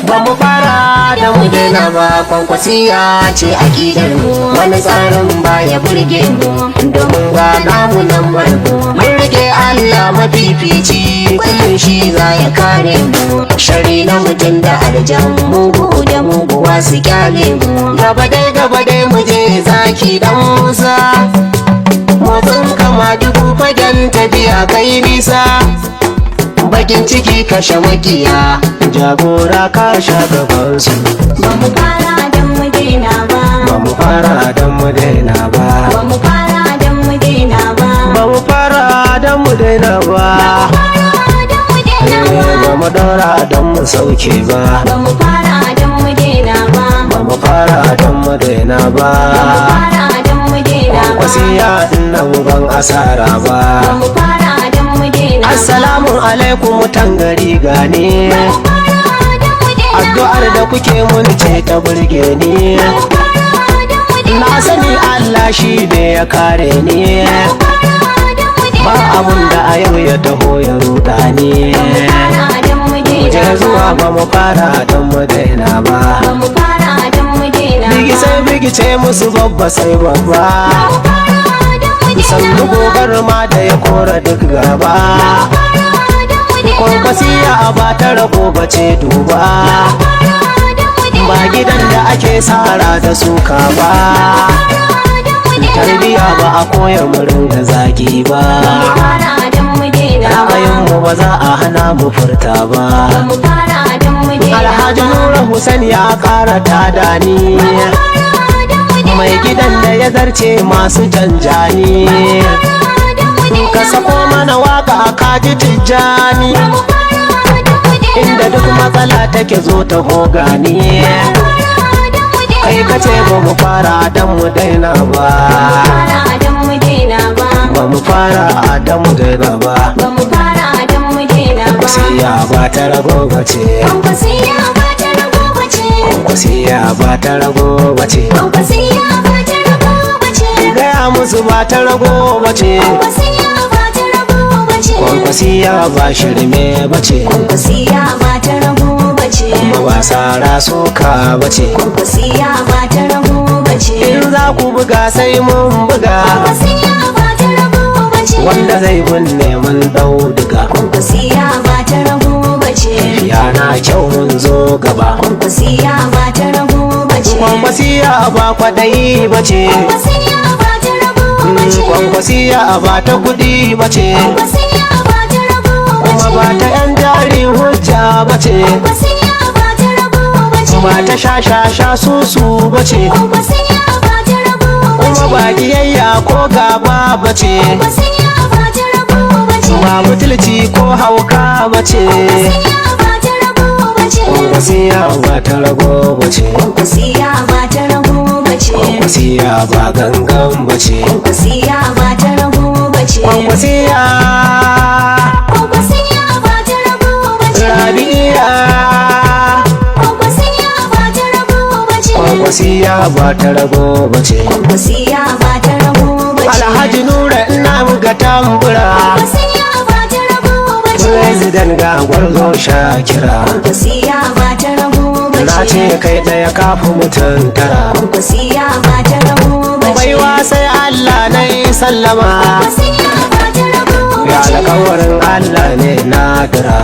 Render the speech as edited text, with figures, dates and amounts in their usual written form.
ba mu fara da mu daina ba. Kwankwasiya ce akidar mu, wani tsarin baya burge mu, domin ga namu nan barko. Mun rike Allah mafifici, kullum shi za ya kare mu. Shari na mutum da arjan, mugu da muguwa su kyale mu. Gaba dai mu je zaki dan Musa, motsin kama dubu fagen tafiya kai nisa. Bakin ciki kashe makiya, jagora ka sha gabansu. Ba mu fara don mu daina ba, Ba mu fara don mu daina ba, ba mu fara don mu daina ba, ba mu fara don mu daina ba, ba mu daura don mu sauke ba, ba mu fara don mu daina ba, ba mu fara don mu daina ba. fara don mu daina ba, Wasiya nan ban asara ba. ba mu fara don mu daina ba, Assalamu alaikum mutan gari gane, addu'ar da kuke mun ce ta burge ni. Na sani Allah shi ne ya kare ni, ba abun da a yau ya taho ya ruɗa ni. Je zuwa ba mu fara don mu daina ba, bigice musu babba sai babba, sannu gobar ma da ya kora duk gaba. Kwankwasiya a ba ta rago bace duba, ba gidan da ake sara da suka ba. Tarbiya ba a koyar mu ringa zagi ba, ra'ayinmu ba za a hana mu furta ba. Alhaji Nura Hussein ya ƙara tada ni, mai gidan da ya zarce masu janjani. Ka sako mana waka a kaji Tijjani, inda duk matsala take zo ta hoga ni. Kai ka ce ba mu fara don mu daina ba, ba mu fara don mu daina ba. Kwankwasiya ba ta rago bace, Kwankwasiya ba ta rago bace, gaya musu ba ta rago bace. Kwankwasiya ba shirme bace, kuma ba sara suka bace. In za ku buga sai mun buga, wanda zai binne mun dau duka. Yana kyau mun zo gaba, Kwankwasiya ba kwaɗayi bace, Kwankwasiya ba ta kuɗi bace, kuma ba ta yan jari hujja bace, ba ta sha susu bace, kuma ba kiyayya ko gaba bace, ba butulci ko hauka bace. Kwankwasiya ba ta rago bace, Kwankwasiya ba gangan bace, Kwankwasiya Rabi'a, Kwankwasiya ba ta rago bace. Alhaji Nura ina muga tambura, President ga gwarzo Shakira, na ce kai ɗaya kafin mutum tara. Baiwa sai Allah na yi sallama, ya alkawarin Allah ne na dira.